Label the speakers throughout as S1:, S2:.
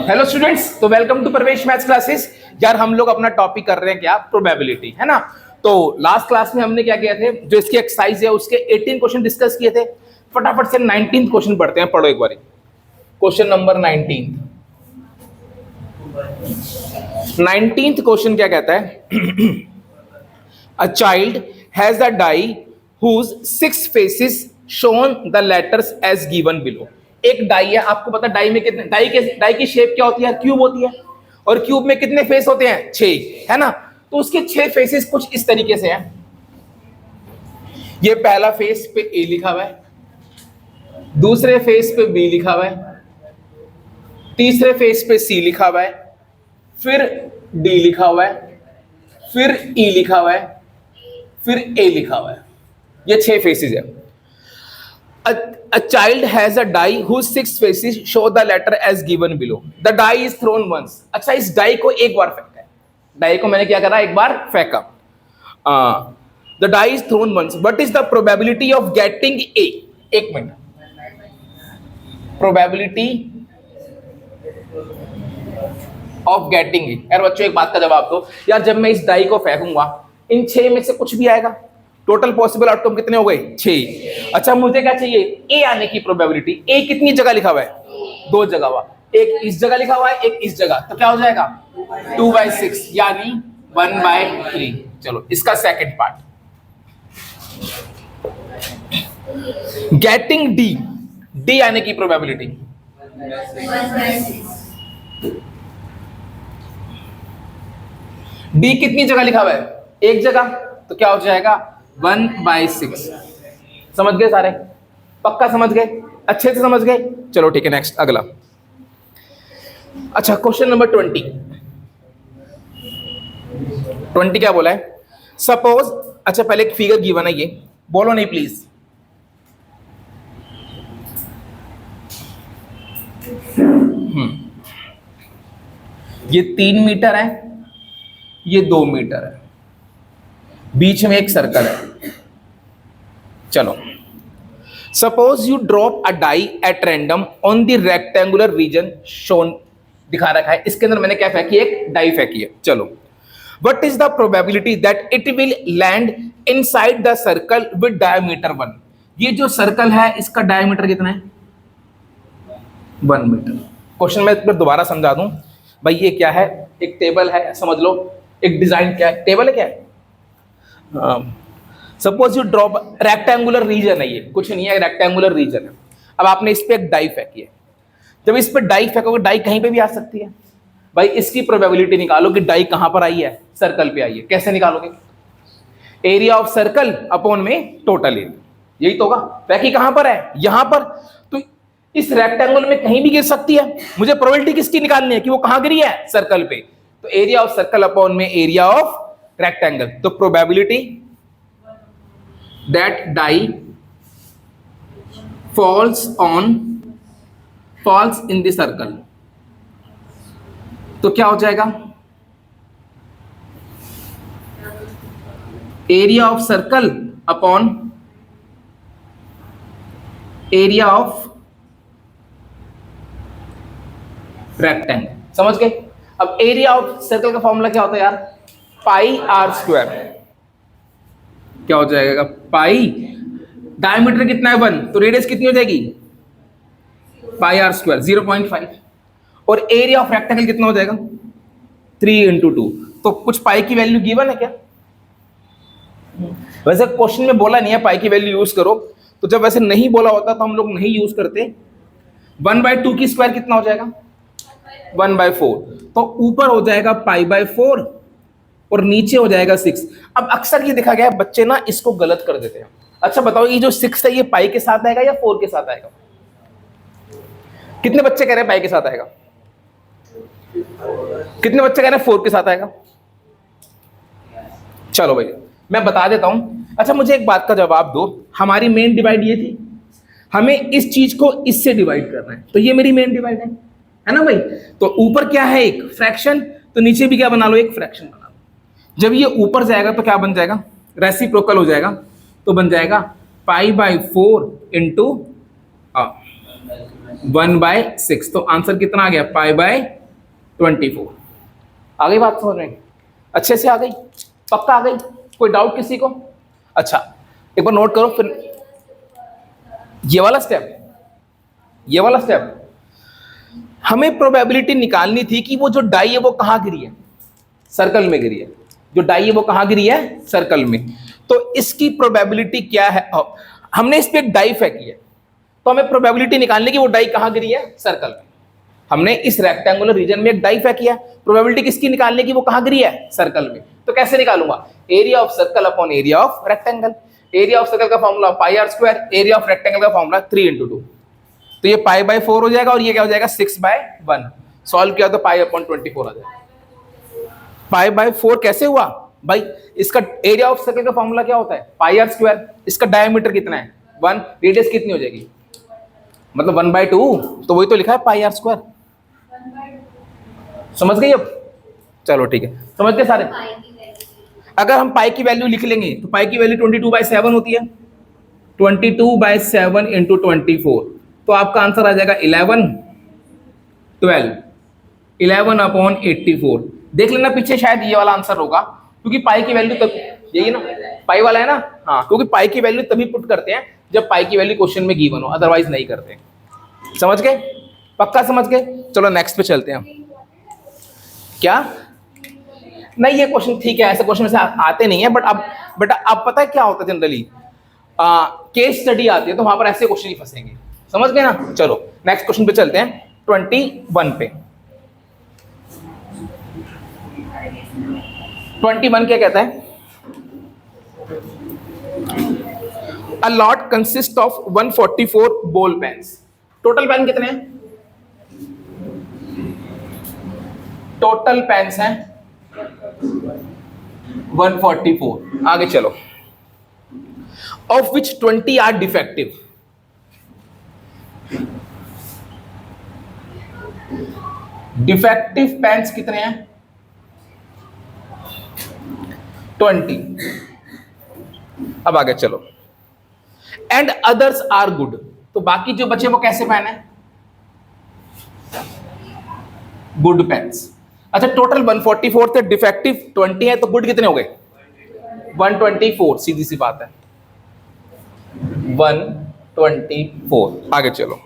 S1: Hello students, तो welcome to प्रवेश maths classes. यार हम लोग अपना टॉपिक कर रहे हैं क्या, प्रोबेबिलिटी, है ना। तो लास्ट क्लास में हमने क्या किया थे, जो इसकी एक्सरसाइज है उसके 18 क्वेश्चन डिस्कस किए थे। फटाफट से 19th क्वेश्चन पढ़ते हैं, पढ़ो एक बार। क्वेश्चन नंबर 19th क्वेश्चन क्या कहता है? A child has a die whose 6 faces shown the letters as given below। एक डाई है, आपको पता डाई में कितने, डाई की शेप क्या होती है? क्यूब होती है। और क्यूब में कितने फेस होते हैं? 6, है ना। तो उसके 6 फेसेस कुछ इस तरीके से हैं। ये पहला फेस पे ए लिखा हुआ है, दूसरे फेस पे बी लिखा हुआ है, तीसरे फेस पे सी लिखा हुआ है, फिर डी लिखा हुआ है, फिर ई लिखा हुआ है, फिर ए लिखा हुआ है। ये 6 फेसेस है। A child has a die whose 6 faces show the letter as given below. The die is thrown once। अच्छा, इस डाई को एक बार फेंका है। डाई को मैंने क्या करा? एक बार फेंका। The die is thrown once। What is the probability of getting A? एक minute. Probability of getting A। यार बच्चों एक बात का जवाब दो यार, जब मैं इस डाई को फेंकूंगा इन 6 में से कुछ भी आएगा। टोटल पॉसिबल आउटकम कितने हो गए? 6। अच्छा, मुझे क्या चाहिए? ए आने की प्रोबेबिलिटी। ए कितनी जगह लिखा हुआ है? 2 जगह हुआ, एक इस जगह लिखा हुआ है, एक इस जगह। तो क्या हो जाएगा? 2/6 यानी 1/3। चलो इसका second part, getting D. D आने की प्रोबेबिलिटी, डी कितनी जगह लिखा हुआ है? एक जगह। तो क्या हो जाएगा? 1/6। समझ गए सारे? पक्का समझ गए? अच्छे से समझ गए? चलो ठीक है, नेक्स्ट अगला। अच्छा, क्वेश्चन नंबर 20 क्या बोला है? सपोज, अच्छा पहले एक फिगर गिवन है, ये बोलो नहीं प्लीज। ये 3 मीटर है, ये 2 मीटर है, बीच में एक सर्कल है। चलो, suppose you drop a die at random on the rectangular region shown. दिखा रखा है, इसके अंदर मैंने क्या फेंकी? एक डाई फेंकी है। चलो, what is the probability that it will land inside the circle with diameter 1। ये जो सर्कल है इसका डायमीटर कितना है? 1 मीटर। क्वेश्चन मैं फिर दोबारा समझा दूं भाई। ये क्या है? एक टेबल है, समझ लो। एक डिजाइन क्या है? टेबल है क्या है? Suppose you drop, rectangular reason है, ये कुछ नहीं है, रेक्टेंगुलर रीजन है। अब आपने इस पे एक डाई फेंकी है। जब इस पे डाई फेंकोगे, डाई कहीं पे भी आ सकती है भाई। इसकी प्रोबेबिलिटी निकालो कि डाई कहां पर आई है? सर्कल पे आई है। कैसे निकालोगे? एरिया ऑफ सर्कल अपॉन में टोटल एरिया, यही तो होगा। फेंकी कहां पर है? यहां पर। तो इस रेक्टेंगल में कहीं भी गिर सकती है। मुझे प्रोबेबिलिटी किसकी निकालनी है कि वो कहां गिरी है? सर्कल पे। तो एरिया ऑफ सर्कल अपॉन में एरिया ऑफ रेक्टेंगल। तो probability that die falls in the circle. तो क्या हो जाएगा? Area of circle upon area of rectangle. समझ गए? अब एरिया ऑफ सर्कल का फॉर्मूला क्या होता है यार? πr²। क्या हो जाएगा? पाई, डायमीटर कितना है? 1, तो रेडियस कितनी हो जाएगी? πr², 0.5। और एरिया ऑफ रेक्टेंगल कितना हो जाएगा? 3 × 2। तो कुछ पाई की वैल्यू गिवन है क्या? वैसे क्वेश्चन में बोला नहीं है पाई की वैल्यू यूज करो, तो जब वैसे नहीं बोला होता तो हम लोग नहीं यूज करते। 1/2 की स्क्वायर कितना हो जाएगा? 1/4। तो ऊपर हो जाएगा π/4 और नीचे हो जाएगा 6। अब अक्सर ये देखा गया है, बच्चे ना इसको गलत कर देते हैं। अच्छा बताओ, ये जो 6 है ये पाई के साथ आएगा या 4 के साथ आएगा? कितने बच्चे कह रहे हैं पाई के साथ आएगा? कितने बच्चे कह रहे हैं 4 के साथ आएगा? चलो भाई मैं बता देता हूं। अच्छा मुझे एक बात का जवाब दो, हमारी मेन डिवाइड ये थी, हमें इस चीज को इससे डिवाइड करना है, तो ये मेरी मेन डिवाइड है ना भाई। तो ऊपर क्या है? एक फ्रैक्शन, तो नीचे भी क्या बना लो? एक फ्रैक्शन बना लो। जब ये ऊपर जाएगा तो क्या बन जाएगा? रेसिप्रोकल हो जाएगा, तो बन जाएगा π/4 इंटू 1/6, तो आंसर कितना आ गया, π/24। आ गई बात समझ में, अच्छे से आ गई, पक्का आ गई, कोई डाउट किसी को? अच्छा एक बार नोट करो फिर, ये वाला स्टेप हमें प्रोबेबिलिटी निकालनी थी कि वो जो डाई है वो कहाँ गिरी है, सर्कल में गिरी है। जो डाई है वो कहाँ गिरी है, सर्कल में। तो इसकी प्रोबेबिलिटी क्या है, हमने इस पे एक डाई फेंकी है, तो हमें प्रोबेबिलिटी निकालने की वो डाई कहाँ गिरी है, सर्कल में। हमने इस रेक्टेंगुलर रीजन में एक डाई फेंकी है, प्रोबेबिलिटी किसकी निकालने की, वो कहाँ गिरी है, सर्कल में। तो कैसे निकालूंगा, area of circle upon area of rectangle. Area of circle का formula πr², area of rectangle का फॉर्मूला 3 × 2, तो ये π/4 हो जाएगा और ये क्या हो जाएगा 6/1। सॉल्व किया तो π/24 आ जाएगा। π/4 कैसे हुआ भाई, इसका एरिया ऑफ सर्कल का फॉर्मूला क्या होता है, πr², इसका डायमीटर कितना है 1, रेडियस कितनी हो जाएगी, मतलब 1/2, तो वही तो लिखा है πr²। समझ गई अब, चलो ठीक है, समझ गए सारे। अगर हम पाई की वैल्यू लिख लेंगे तो पाई की वैल्यू 22/7 होती है, 22/7 × 24, तो आपका आंसर आ जाएगा 11/84। देख लेना पीछे, शायद ये वाला आंसर होगा, क्योंकि पाई की वैल्यू तब यही ना, पाई वाला है ना, हाँ, क्योंकि पाई की वैल्यू तभी पुट करते हैं जब पाई की वैल्यू क्वेश्चन में गिवन हो, अदरवाइज नहीं करते। समझ गए, पक्का समझ गए। चलो नेक्स्ट पे चलते हैं। क्या नहीं, ये क्वेश्चन ठीक है, ऐसे क्वेश्चन से आते नहीं है, बट अब बेटा अब पता है क्या होता है, जनरली केस स्टडी आती है तो वहां पर ऐसे क्वेश्चन ही फंसेंगे। समझ गए ना। चलो नेक्स्ट क्वेश्चन पे चलते हैं, 21 पे। 21 क्या कहता है, a lot consist of 144 ball pens. Total pen कितने हैं, टोटल पेन्स हैं 144। आगे चलो, of which 20 are defective. Defective pens कितने हैं, 20। अब आगे चलो, एंड अदर्स आर गुड, तो बाकी जो बचे वो कैसे पेन है, गुड पेन्स। अच्छा टोटल 144 थे, डिफेक्टिव 20 है, तो गुड कितने हो गए 124, सीधी सी बात है 124। आगे चलो,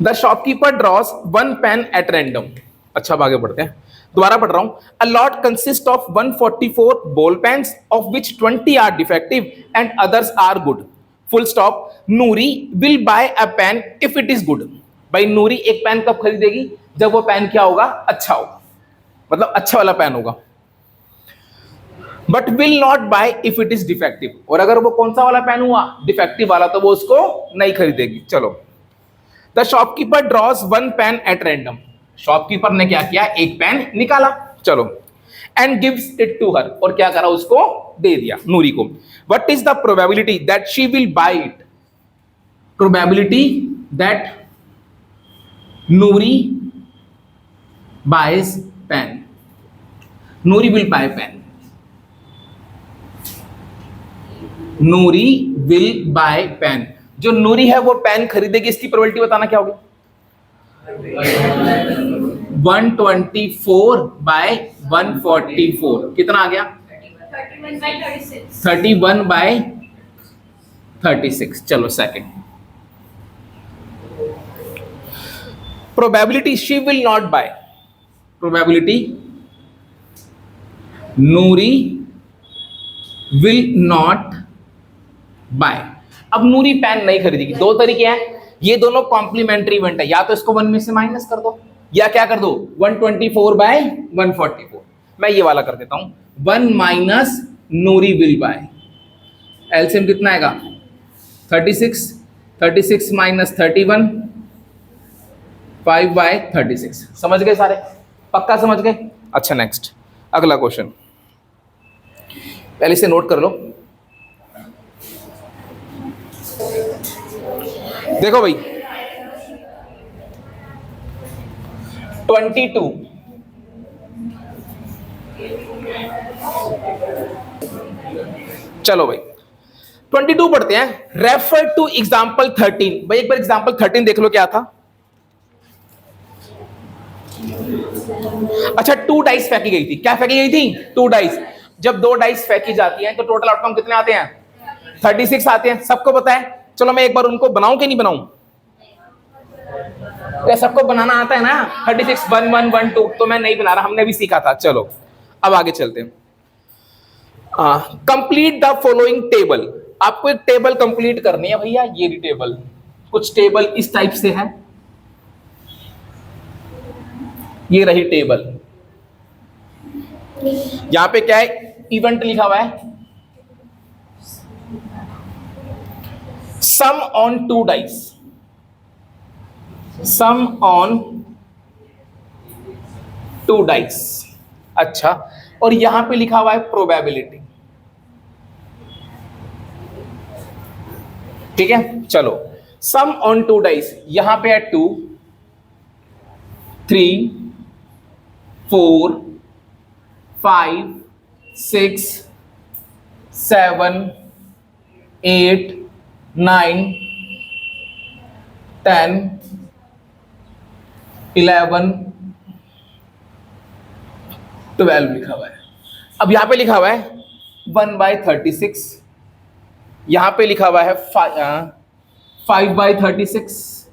S1: the shopkeeper draws 1 pen at random. अच्छा अब आगे बढ़ते हैं, दोबारा पढ़ रहा हूं, a lot consist of 144 ball pens of which 20 are defective and others are good, full stop. Noori will buy a pen if it is good. भाई नूरी एक पेन कब खरीदेगी, जब वो पेन क्या होगा, अच्छा होगा, मतलब अच्छा वाला पेन होगा। But will not buy if it is defective, और अगर वो कौन सा वाला पेन हुआ, डिफेक्टिव वाला, तो वो उसको नहीं खरीदेगी। चलो, the shopkeeper draws 1 pen at random. Shopkeeper ने क्या किया, एक पेन निकाला, चलो, and gives it to her, और क्या करा, उसको दे दिया नूरी को। What is the probability that she will buy it. Probability that Noori buys pen, Noori will buy pen, Noori will buy pen. जो नूरी है वो पेन खरीदेगी, इसकी प्रोबेबिलिटी बताना क्या होगी, 124/144 कितना आ गया, 31/36। चलो second, probability she will not buy, probability Noori will not buy. अब नूरी पेन नहीं खरीदेगी, दो तरीके हैं, ये दोनों कॉम्प्लीमेंट्री इवेंट है, या तो इसको 1 में से माइनस कर दो, या क्या कर दो 124/144। मैं ये वाला कर देता हूं, 1 minus Noori will bye, LCM कितना आएगा 36, 36 माइनस 31, 5/36। समझ गए सारे, पक्का समझ गए। अच्छा नेक्स्ट, अगला क्वेश्चन, पहले से नोट कर लो। देखो भाई 22, चलो भाई 22 पढ़ते हैं। Refer to example 13। भाई एक बार एग्जाम्पल 13 देख लो क्या था। अच्छा, 2 डाइस फेंकी गई थी। क्या फेंकी गई थी? 2 डाइस। जब 2 डाइस फेंकी जाती हैं तो टोटल आउटकम कितने आते हैं? 36 आते हैं। सबको पता है। चलो मैं एक बार उनको बनाऊं कि नहीं बनाऊं? तो सबको बनाना आता है ना। 36 1 1 1 2। तो मैं नहीं बना रहा, हमने भी सीखा था। चलो अब आगे चलते हैं। Complete the following table. आपको एक टेबल कंप्लीट करनी है भैया। ये टेबल, कुछ टेबल इस टाइप से है। ये रही टेबल। यहां पे क्या है? इवेंट लिखा हुआ है। Sum on 2 dice, sum on 2 dice. अच्छा, और यहां पे लिखा हुआ है प्रोबेबिलिटी। ठीक है, चलो सम ऑन 2 डाइस। यहां पे है 2 3 4 5 6 7 8 9 10 11 12 लिखा हुआ है। अब यहां पे लिखा हुआ है 1/36। यहां पे लिखा हुआ है 5/36।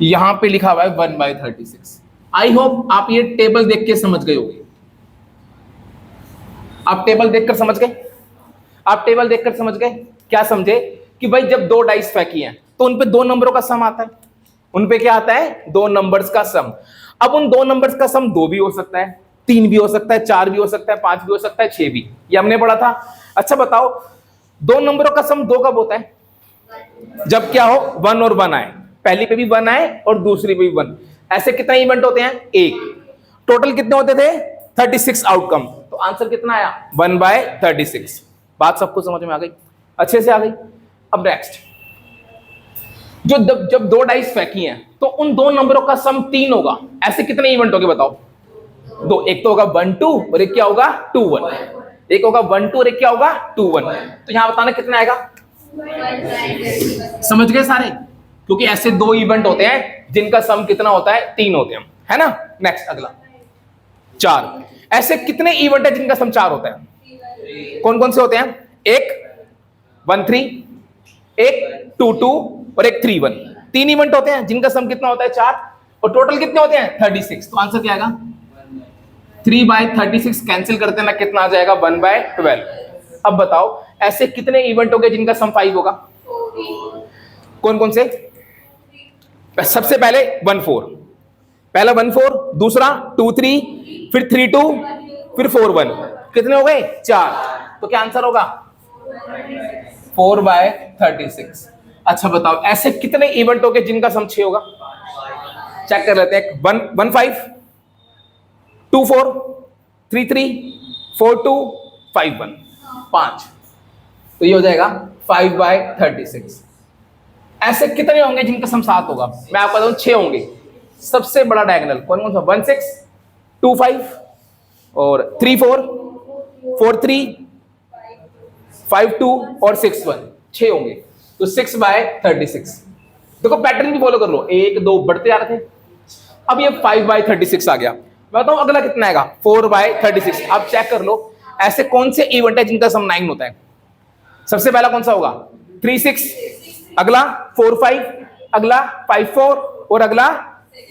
S1: यहां पे लिखा हुआ है 1/36। आई होप आप ये टेबल देख के समझ गए होंगे। आप टेबल देखकर समझ गए? आप टेबल देखकर समझ गए? क्या समझे? कि भाई जब 2 डाइस फेंकी हैं तो उन पे 2 नंबरों का सम आता है। उन पे क्या आता है? 2 नंबर्स का सम। अब उन 2 नंबर्स का सम 2 भी हो सकता है, 3 भी हो सकता है, 4 भी हो सकता है, 5 भी हो सकता है, 6 भी। ये हमने पढ़ा था। अच्छा बताओ, 2 नंबरों का सम 2 कब होता है? जब क्या हो? 1 और 1 आए। पहली पे भी 1 आए और दूसरी पे भी 1। ऐसे कितने इवेंट होते हैं? 1। टोटल कितने होते थे? 36 आउटकम। तो आंसर कितना आया? 1/36। बात सबको समझ में आ गई? अच्छे से आ गई? अब नेक्स्ट, जो जब 2 डाइस फेंकी हैं तो उन 2 नंबरों का सम 3 होगा। ऐसे कितने इवेंट होंगे बताओ? 2। एक तो होगा 1 2 और एक क्या होगा? 2 1। एक होगा 1 2 और एक क्या होगा? 2 1। तो यहां बताना कितना आएगा? समझ गए सारे? क्योंकि ऐसे 2 इवेंट होते हैं जिनका सम कितना होता है? 3 होते हैं, है ना। नेक्स्ट अगला 4। ऐसे कितने इवेंट है जिनका सम 4 होता है? कौन कौन से होते हैं? एक 1 3, एक 2 2 और एक 3 1। 3 इवेंट होते हैं जिनका सम कितना होता है? 4। और टोटल कितने होते हैं? 36। तो आंसर क्या आएगा? 3/36 कैंसिल करते हैं ना, कितना आ जाएगा? 1/12। अब बताओ ऐसे कितने इवेंट होंगे जिनका सम 5 होगा? कौन कौन से? सबसे पहले 1 4। पहला 1 4, दूसरा 2 3, फिर 3 2, फिर 4 1। कितने हो गए? 4। तो क्या आंसर होगा? 4/36। अच्छा बताओ ऐसे कितने इवेंट होंगे जिनका सम 6 होगा? चेक कर लेते हैं। 1 5 2 4 3 3 4 2 5 1। 5। तो ये हो जाएगा 5/36। ऐसे कितने होंगे जिनका सम 7 होगा? मैं आपको बताऊं 6 होंगे। सबसे बड़ा डायगोनल कौन कौन सा? 1 6 2 5 और 3 4 4 3 5 2 और 6 1। 6 होंगे। तो 6/36। देखो पैटर्न भी फॉलो कर लो। 1 2 बढ़ते जा रहे थे, अब ये 5/36 आ गया। मैं बताऊं अगला कितना आएगा? 4/36। अब चेक कर लो ऐसे कौन से इवेंट है जिनका सम 9 होता है? सबसे पहला कौन सा होगा? 3 6, अगला 4 5, अगला 5 4 और अगला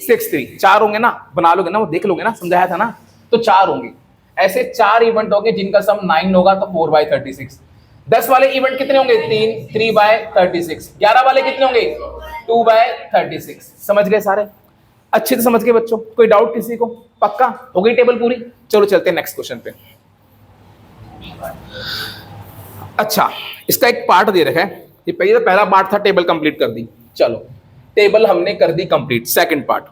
S1: 6 3। 4 होंगे ना? बना लोगे ना, वो देख लोगे ना, समझाया था ना। तो 4 होंगे। ऐसे 4 इवेंट होंगे जिनका सम 9 होगा। तो 4/36। 10 वाले इवेंट कितने होंगे? 3/36। 11 वाले कितने होंगे? 2/36। समझ गए सारे? अच्छे से समझ गए बच्चों? कोई डाउट किसी को? पक्का हो गई टेबल पूरी? चलो चलते हैं नेक्स्ट क्वेश्चन पे। अच्छा, इसका एक पार्ट दे रखा है। ये पहला पार्ट था, टेबल कंप्लीट कर दी। चलो टेबल हमने कर दी complete. Second part,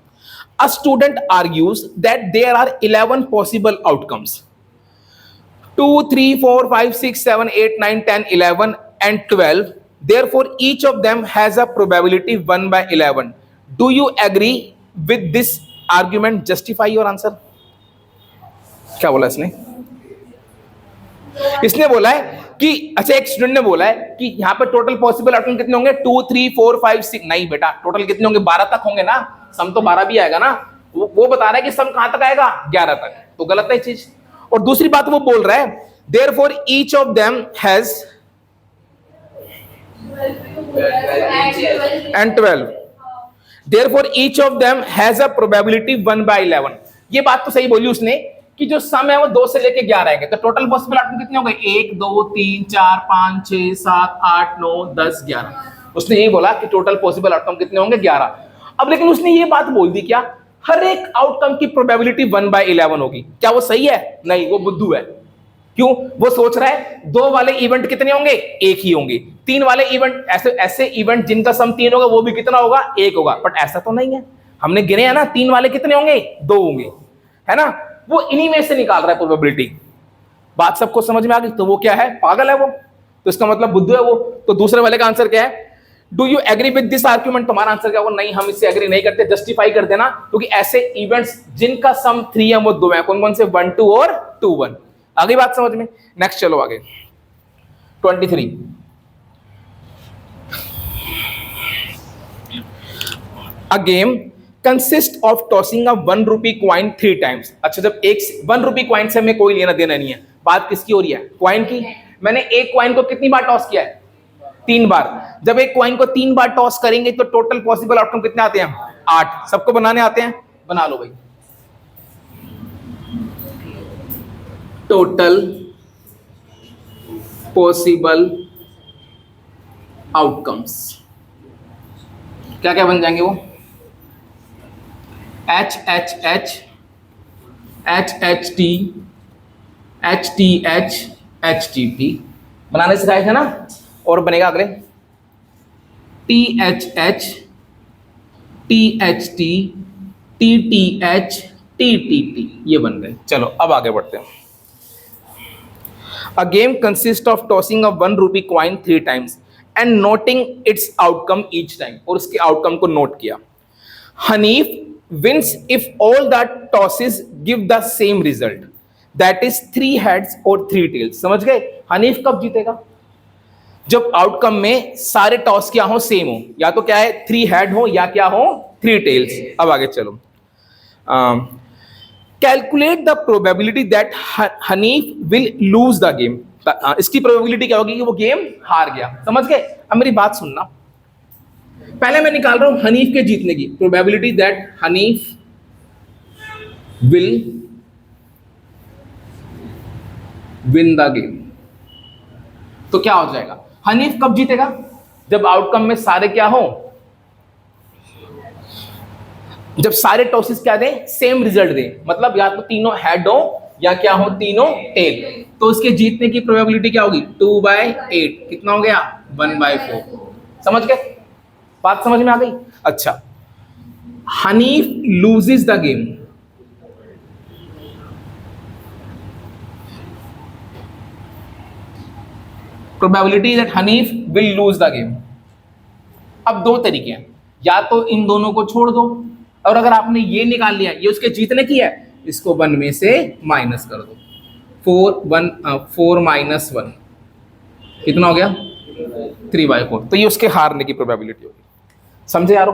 S1: a student argues that there are 11 possible outcomes 2 3 4 5 6 7 8 9 10 11 and 12. Therefore, each of them has a probability 1/11. Do you agree with this argument? Justify your answer. क्या बोला इसने? इसने बोला है कि अच्छा, एक स्टूडेंट ने बोला है कि यहाँ पे टोटल पॉसिबल आउटकम कितने होंगे, 2 3 4 5 6। नहीं बेटा, टोटल कितने होंगे, 12 तक होंगे ना, सम तो 12 भी आएगा ना। वो बता रहा है कि सम कहां तक आएगा, 11 तक, तो गलत है चीज। और दूसरी बात वो बोल रहा है, therefore each of them has and 12, therefore each of them has a probability 1/11। ये बात तो सही बोली उसने कि जो सम है वो 2 से लेके 11 है, तो टोटल पॉसिबल आउटकम कितने हो गए, 1 2 3 4 5 6 7 8 9 10 11। उसने यही बोला कि टोटल पॉसिबल आउटकम कितने होंगे, 11। अब लेकिन उसने ये बात बोल दी, क्या हर एक आउटकम की प्रोबेबिलिटी 1/11 होगी, क्या वो सही है, नहीं, वो बुद्धू है। क्यों, वो सोच रहा है 2 वाले इवेंट कितने होंगे, एक ही होंगे। 3 वाले इवेंट, ऐसे ऐसे इवेंट जिनका सम 3 होगा वो भी कितना होगा, 1 होगा। बट ऐसा तो नहीं है, हमने गिने हैं ना, 3 वाले कितने होंगे, 2 होंगे, है ना। वो इन्हीं में से निकाल रहा है प्रोबेबिलिटी। बात सबको समझ में आ गई। तो वो क्या है, पागल है वो, तो इसका मतलब बुद्धू है वो। तो दूसरे वाले का आंसर क्या है, do you agree with this argument. तुम्हारा आंसर क्या होगा, नहीं हम इससे एग्री नहीं करते, जस्टिफाई कर देना। क्योंकि ऐसे इवेंट्स जिनका सम 3 है वो 2 है, कौन कौन से, 1 2 और 2 1। आगे बात समझ में। नेक्स्ट चलो आगे, 23। A game consist of tossing a 1 rupee coin 3 times. अच्छा, जब एक 1 रुपी क्वाइन से हमें कोई लेना देना नहीं है, बात किसकी हो रही है, क्वाइन की। मैंने एक क्वाइन को कितनी बार टॉस किया है, 3 बार। जब एक क्वाइन को 3 बार टॉस करेंगे तो टोटल पॉसिबल आउटकम कितने आते हैं, 8। सबको बनाने आते हैं, बना लो भाई। टोटल पॉसिबल आउटकम्स क्या क्या बन जाएंगे वो, H H H H H T H T H H T T बनाने सिखाए थे ना। और बनेगा अगले, T H H T H T T T H T T T, ये बन गए। चलो अब आगे बढ़ते हैं। A game consists of tossing a 1 rupee coin 3 times and noting its outcome each time. और उसके आउटकम को नोट किया। Hanif wins if all the tosses give the same result, that is 3 heads or 3 tails। समझ गए, हनीफ कब जीतेगा, जब outcome में सारे टॉस क्या हो, सेम हो, या तो क्या है 3 हेड हो या क्या हो 3 टेल्स। अब आगे चलो, calculate the probability that Hanif will lose the game. इसकी प्रोबेबिलिटी क्या होगी कि वो गेम हार गया। समझ गए। अब मेरी बात सुनना, पहले मैं निकाल रहा हूं हनीफ के जीतने की probability, that Hanif will win the game. तो क्या हो जाएगा, हनीफ कब जीतेगा, जब आउटकम में सारे क्या हो, जब सारे टॉसेस क्या दें, सेम रिजल्ट दें। मतलब या तो तीनों हेड हो या क्या हो, तीनों टेल। तो उसके जीतने की प्रोबेबिलिटी क्या होगी, 2/8। कितना हो गया, 1/4। समझ गए, बात समझ में आ गई। अच्छा, Hanif loses the game, probability that Hanif will lose the game. अब 2 तरीके हैं, या तो इन दोनों को छोड़ दो, और अगर आपने ये निकाल लिया, ये उसके जीतने की है, इसको 1 में से माइनस कर दो। 4 माइनस 1 कितना हो गया, 3/4। तो ये उसके हारने की प्रोबेबिलिटी होगी। समझे यारो,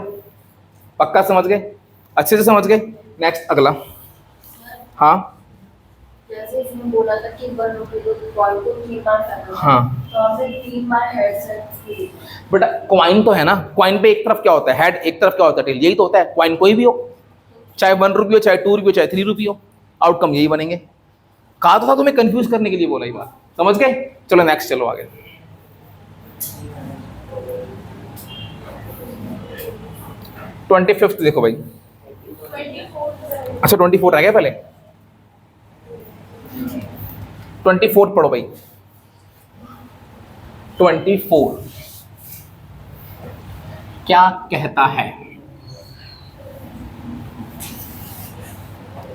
S1: पक्का समझ गए, अच्छे से समझ गए। नेक्स्ट अगला, हाँ
S2: जैसे इसने बोला था कि 1 रुपये को कॉइन को 3 बार करना,
S1: हाँ,
S2: तो आपने 3 बार हेड से
S1: बेटा क्वाइन तो है ना, क्वाइन पे एक तरफ क्या होता है, हेड, एक तरफ क्या होता है, टेल। यही तो होता है, क्वाइन कोई भी हो, चाहे 1 रुपये हो, चाहे 2 रुपये हो, चाहे 3 रुपये हो, आउटकम यही बनेंगे। कहा तो था तुम्हें कंफ्यूज करने के लिए बोला ये बात, समझ गए। चलो नेक्स्ट, चलो आगे। 25 देखो भाई, अच्छा 24 रह गया, पहले 24 पढ़ो भाई। 24 क्या कहता है,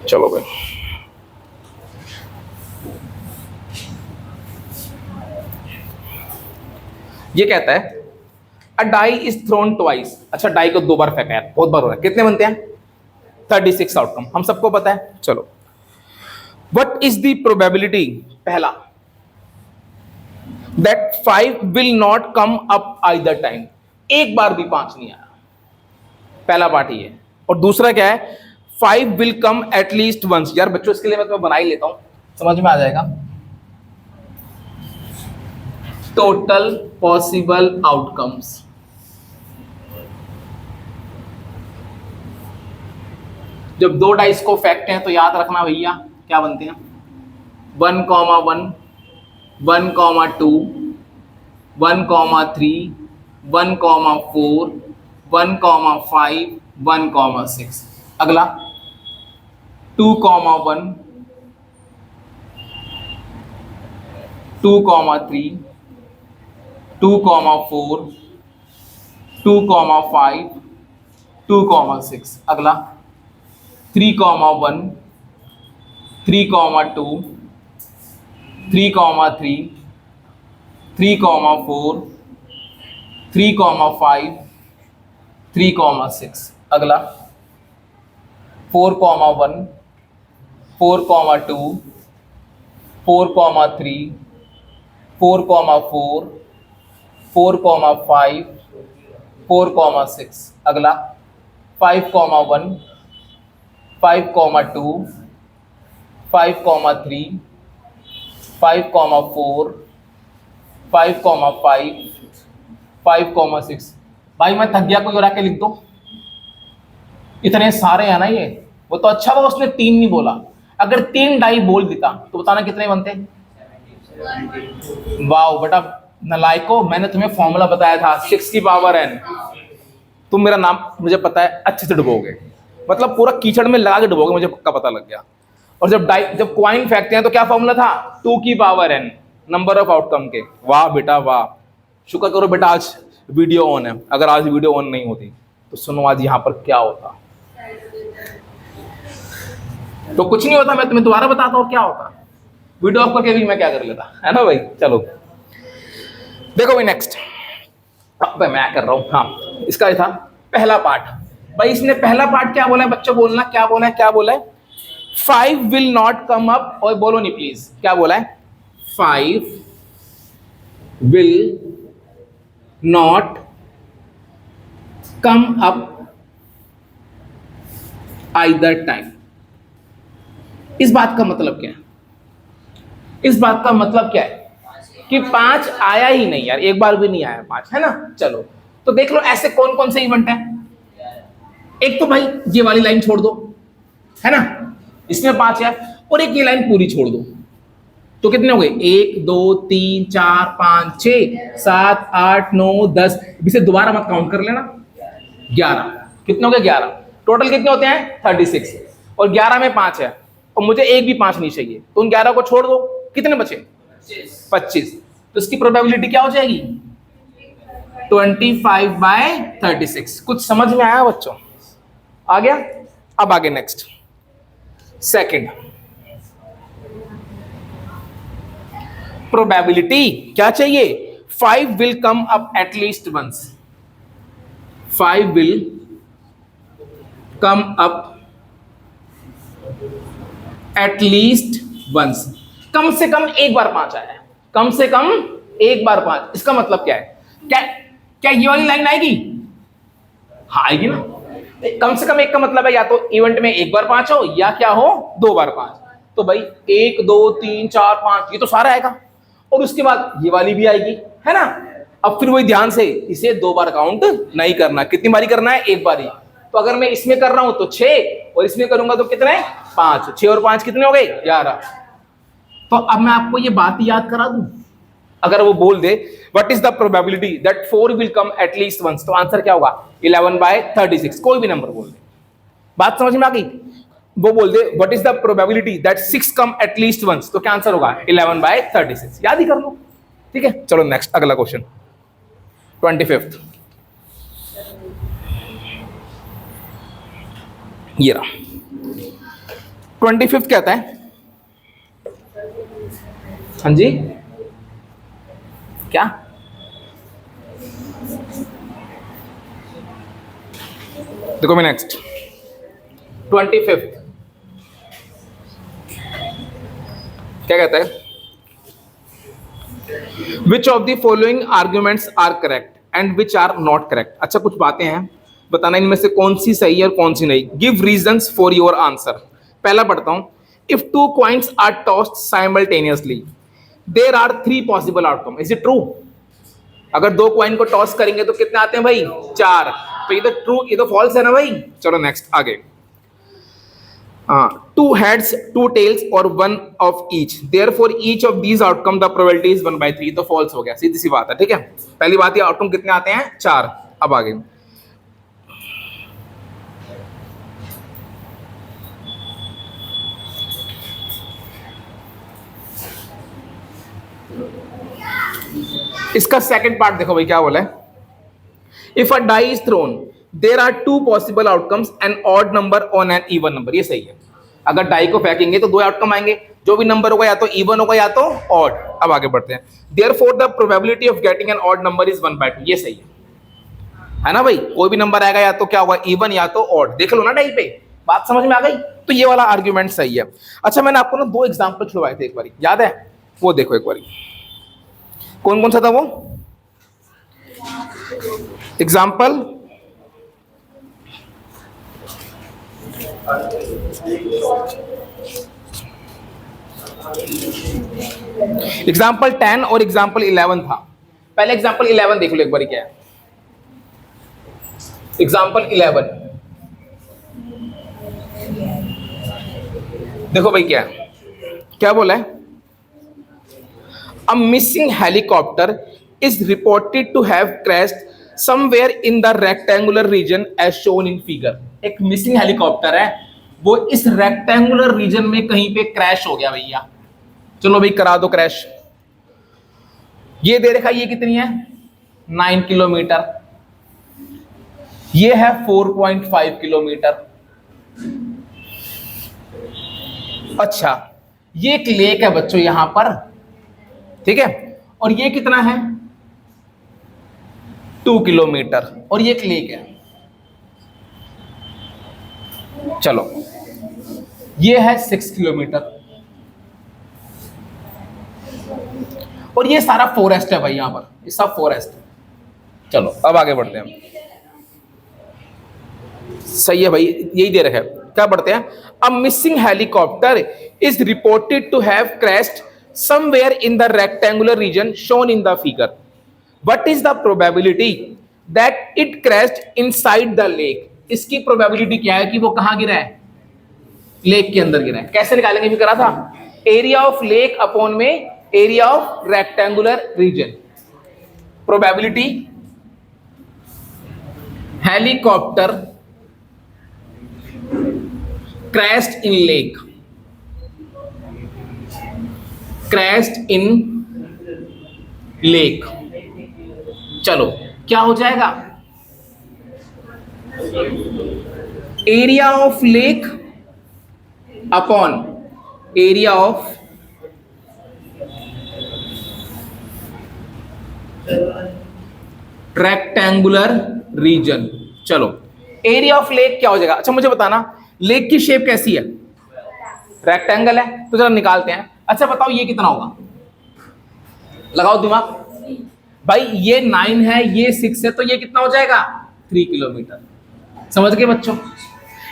S1: चलो भाई। ये कहता है अ डाई इज थ्रोन ट्वाइस। अच्छा, डाई को 2 बार फेंका है, बहुत बार हो रहा है। कितने बनते हैं, 36 आउटकम, हम सबको पता है। चलो, व्हाट इज द प्रोबेबिलिटी, पहला that 5 will not come up either time, एक बार भी 5 नहीं आया, पहला पार्ट ही है। और दूसरा क्या है, 5 विल कम एटलीस्ट वंस। यार बच्चों इसके लिए मैं तुम्हें बना ही लेता हूं, समझ में आ जाएगा। टोटल पॉसिबल आउटकम्स, जब दो डाइस को फैक्ट हैं तो याद रखना भैया क्या बनते हैं, 1, 1, 1, 2, 1, 3, 1, 4, 1, 5, 1, 6। अगला 2, 1, 2, 3, 2, 4, 2, 5, 2, 6। अगला 3, 1, 3, 2, 3, 3, 3, 4, 3, 5, 3, 6। अगला 4, 1, 4, 2, 4, 3, 4, 4, 4, 5, 4, 6। अगला 5, 1, 5, 2, 5, 3, 5, 4, 5, 5, 6। भाई मैं थक गया, कोई और आके लिख दो, इतने सारे हैं ना ये। वो तो अच्छा हुआ उसने 3 नहीं बोला, अगर 3 डाई बोल देता तो बताना कितने बनते। वाह बेटा नलायको, मैंने तुम्हें फॉर्मूला बताया था 6 की पावर n। तुम मेरा नाम मुझे पता है अच्छे से डुबोगे, मतलब पूरा कीचड़ में लगा के डुबोगे, मुझे पक्का पता लग गया। और जब क्वाइन फेंकते हैं तो क्या फॉर्मूला था, 2 की power n, number of outcome के। वाह बेटा वाह, शुक्र करो बेटा आज वीडियो ऑन है, अगर आज वीडियो ऑन नहीं होती तो सुनो आज यहाँ पर क्या होता। तो कुछ नहीं होता, मैं तुम्हें दोबारा बताता हूँ क्या होता, वीडियो ऑफ करके भी मैं क्या कर लेता, है ना भाई। चलो देखो भाई नेक्स्ट, अब मैं कर रहा हूँ। हाँ इसका ये था पहला पार्ट। भाई इसने पहला पार्ट क्या बोला है बच्चों, बोलना क्या बोला है, क्या बोला है, 5 विल नॉट कम अप, और बोलो नहीं प्लीज, क्या बोला है, 5 will not come up either time. इस बात का मतलब क्या है, इस बात का मतलब क्या है कि 5 आया ही नहीं यार, एक बार भी नहीं आया 5, है ना। चलो तो देख लो ऐसे कौन कौन से इवेंट है। एक तो भाई ये वाली लाइन छोड़ दो, है ना, इसमें 5 है, और एक ये लाइन पूरी छोड़ दो, तो कितने हो गए, 1, 2, 3, 4, 5, 6, 7, 8, 9, 10। इसे दोबारा मत काउंट कर लेना, 11। कितने हो गए, 11। टोटल कितने होते हैं, 36, और 11 में 5 है, और मुझे एक भी 5 नहीं चाहिए, तो उन 11 को छोड़ दो, कितने बचे, 25। तो इसकी प्रोबेबिलिटी क्या हो जाएगी, 25/36। कुछ समझ में आया बच्चों, आ गया। अब आगे नेक्स्ट सेकंड, प्रोबेबिलिटी क्या चाहिए, 5 will come up at least once, 5 will come up at least once. कम से कम एक बार 5 आया है, कम से कम एक बार 5। इसका मतलब क्या है, क्या ये वाली लाइन आएगी, हाँ आएगी ना। कम से कम एक का मतलब है या तो इवेंट में एक बार 5 हो, या क्या हो, 2 बार 5। तो भाई 1, 2, 3, 4, 5 ये तो सारा आएगा, और उसके बाद ये वाली भी आएगी, है ना। अब फिर वही ध्यान से इसे 2 बार काउंट नहीं करना, कितनी बारी करना है, एक बारी। तो अगर मैं इसमें कर रहा हूं तो 6, और इसमें करूंगा तो कितने, 5। 6 और 5 कितने हो गए, 11। तो अब मैं आपको ये बात याद करा दूं, अगर वो बोल दे what is the probability that 4 will come at least once, तो आंसर क्या होगा, 11/36। कोई भी नंबर बोल दे, बात समझ में आ गई। वो बोल दे what is the probability that 6 come at least once, तो क्या आंसर होगा, 11/36। याद ही कर लो, ठीक है। चलो नेक्स्ट अगला क्वेश्चन 25th, ये रहा 25th कहता है, हाँ जी क्या, देखो मैं नेक्स्ट 25th क्या कहता है, which of the following arguments are correct and which are not correct. अच्छा, कुछ बातें हैं, बताना इनमें से कौन सी सही है और कौन सी नहीं। Give reasons for your answer. पहला पढ़ता हूं। If two coins are tossed simultaneously there are 3 possible outcome. Is it true? अगर 2 कॉइन को टॉस करेंगे तो कितने आते हैं भाई? 4। तो ये तो ट्रू, ये तो फॉल्स है ना भाई। चलो नेक्स्ट आगे। 2 heads 2 tails और 1 of each, therefore each of these outcome the probability is 1/3। तो false हो गया, सीधी सी बात है। ठीक है, पहली बात ये आउटकम कितने आते हैं? 4। अब आगे इसका सेकंड पार्ट देखो भाई, क्या बोला है। If a die is thrown there are 2 possible outcomes an odd number on an even number. ये सही है। अगर डाई को फेंकेंगे तो 2 आउटकम आएंगे, जो भी नंबर होगा या तो इवन होगा या तो ऑड। अब आगे बढ़ते हैं। Therefore the probability of getting an odd number is 1/2। ये सही है ना भाई। कोई भी नंबर आएगा या तो क्या होगा? इवन या तो ऑड। देख लो ना डाई पे, बात समझ में आ गई। तो ये वाला आर्ग्यूमेंट सही है। अच्छा, मैंने आपको ना 2 एग्जाम्पल छुड़वाए थे एक बार, याद है? वो देखो एक बार, कौन कौन सा था वो एग्जाम्पल? एग्जाम्पल 10 और एग्जाम्पल 11 था। पहले एग्जाम्पल 11 देख लो एक बार, क्या है एग्जाम्पल 11। देखो भाई, क्या है, क्या बोला है? A missing helicopter is reported to have crashed somewhere in the rectangular region as shown in figure। एक मिसिंग हेलीकॉप्टर है, वो इस रेक्टेंगुलर रीजन में कहीं पे क्रैश हो गया भैया। चलो भाई करा दो क्रैश। ये दे रखा, ये कितनी है? 9 किलोमीटर। ये है 4.5 किलोमीटर। अच्छा, ये एक लेक है बच्चों यहां पर, ठीक है, और ये कितना है? 2 किलोमीटर, और ये एक लेक है। चलो, ये है 6 किलोमीटर, और ये सारा फॉरेस्ट है भाई, यहां पर ये सब फॉरेस्ट है। चलो अब आगे बढ़ते हैं। सही है भाई, यही दे रखा है। क्या पढ़ते हैं? A missing helicopter is reported to have crashed somewhere in the rectangular region shown in the figure। What is the probability that it crashed inside the lake? इसकी प्रोबेबिलिटी क्या है कि वो कहां गिरा है? लेक के अंदर गिरा है। कैसे निकालेंगे? भी करा था, एरिया ऑफ लेक अपॉन में area of rectangular reason. Probability helicopter crashed in lake, crashed in lake। चलो क्या हो जाएगा? Area of lake upon area of rectangular reason. चलो एरिया ऑफ लेक क्या हो जाएगा? अच्छा मुझे बताना, लेक की शेप कैसी है? रेक्टेंगल है, तो जरा निकालते हैं। अच्छा बताओ ये कितना होगा? लगाओ दिमाग भाई। ये 9 है, ये 6 है, तो ये कितना हो जाएगा? 3 किलोमीटर। समझ गए बच्चों?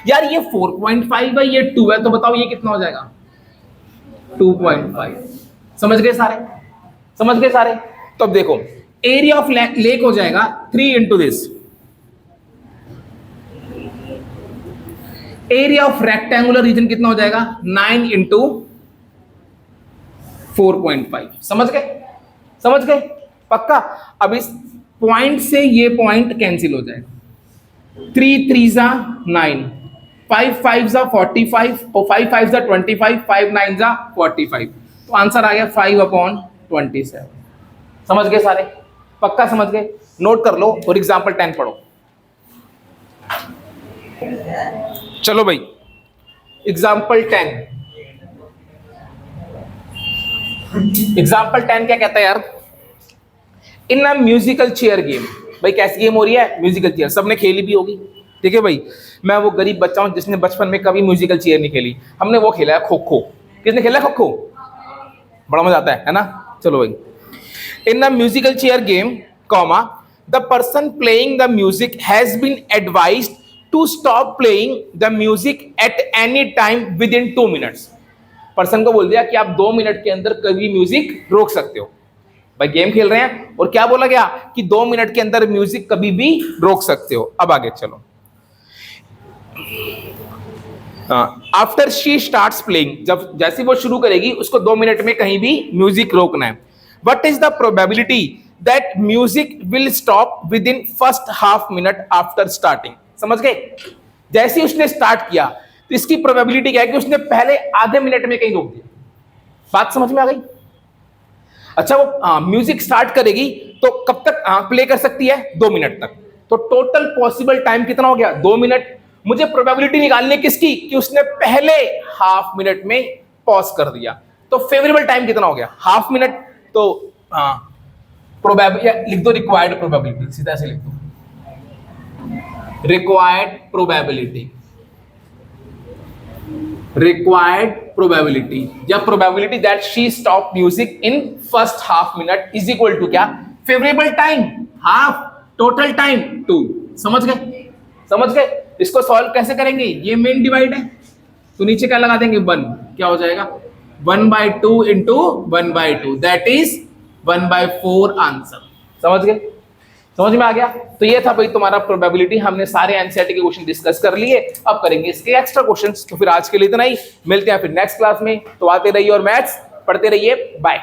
S1: यार ये 4.5 है, ये 2 है, तो बताओ ये कितना हो जाएगा? 2.5। समझ गए सारे? समझ गए सारे? तो अब देखो, एरिया ऑफ लेक हो जाएगा 3 into this, area of rectangular reason कितना हो जाएगा? 9 इंटू 4.5। समझ गए? समझ गए? पक्का? अब इस पॉइंट से ये पॉइंट कैंसिल हो जाएगा। 3 3 जा 9, 5 5 जा 45, और 5 5 जा 25, 5 9 जा 45। तो आंसर आ गया 5/27। समझ गए सारे? पक्का समझ गए? नोट कर लो और एग्जाम्पल 10 पढ़ो। चलो भाई एग्जाम्पल 10। एग्जाम्पल 10 क्या कहता है यार? इन अ म्यूजिकल चेयर गेम। भाई कैसी गेम हो रही है? Musical chair. सबने खेली भी होगी, ठीक है भाई। मैं वो गरीब बच्चा हूं जिसने बचपन में कभी म्यूजिकल चेयर नहीं खेली। हमने वो खेला है खो खो। किसने खेला खो खो? बड़ा मजा आता है ना? चलो भाई, In a musical chair game, comma, the person playing the music has been advised to stop playing the music at any time within 2 minutes. Person को बोल दिया कि आप 2 मिनट के अंदर कभी म्यूजिक रोक सकते हो. भाई गेम खेल रहे हैं और क्या बोला गया कि 2 मिनट के अंदर म्यूजिक कभी भी रोक सकते हो. अब आगे चलो. आफ्टर शी स्टार्ट्स प्लेइंग, जब जैसे वो शुरू करेगी उसको 2 मिनट में कहीं भी म्यूजिक रोकना है. What is the probability that music will stop with in first half minute after starting. समझ गए? जैसे उसने स्टार्ट किया तो इसकी प्रोबेबिलिटी क्या है कि उसने पहले आधे मिनट में कहीं रोक दिया. बात समझ में आ गई? अच्छा, वो म्यूजिक स्टार्ट करेगी तो कब तक प्ले कर सकती है? 2 मिनट तक. तो टोटल पॉसिबल टाइम कितना हो गया? 2 मिनट. मुझे प्रोबेबिलिटी निकालनी है किसकी? कि उसने पहले हाफ मिनट में पॉज कर दिया. तो फेवरेबल टाइम कितना हो गया? Half minute. तो प्रोबेबिलिटी लिख दो, रिक्वायर्ड प्रोबेबिलिटी, सीधा से लिख दो, रिक्वायर्ड प्रोबेबिलिटी. रिक्वायर्ड प्रोबेबिलिटी या probability that she stop music in first half minute is equal to क्या? Favourable time half, total time 2. समझ गए? समझ गए? इसको सॉल्व कैसे करेंगे? ये मेन डिवाइड है तो नीचे क्या लगा देंगे? 1. क्या हो जाएगा? 1/2 इंटू 1/2, दैट इज 1/4 आंसर. समझ गए? समझ में आ गया? तो ये था भाई तुम्हारा प्रोबेबिलिटी. हमने सारे एनसीईआरटी के क्वेश्चन डिस्कस कर लिए. अब करेंगे इसके एक्स्ट्रा क्वेश्चंस. तो फिर आज के लिए इतना ही. मिलते हैं फिर नेक्स्ट क्लास में. तो आते रहिए और मैथ्स पढ़ते रहिए. बाय.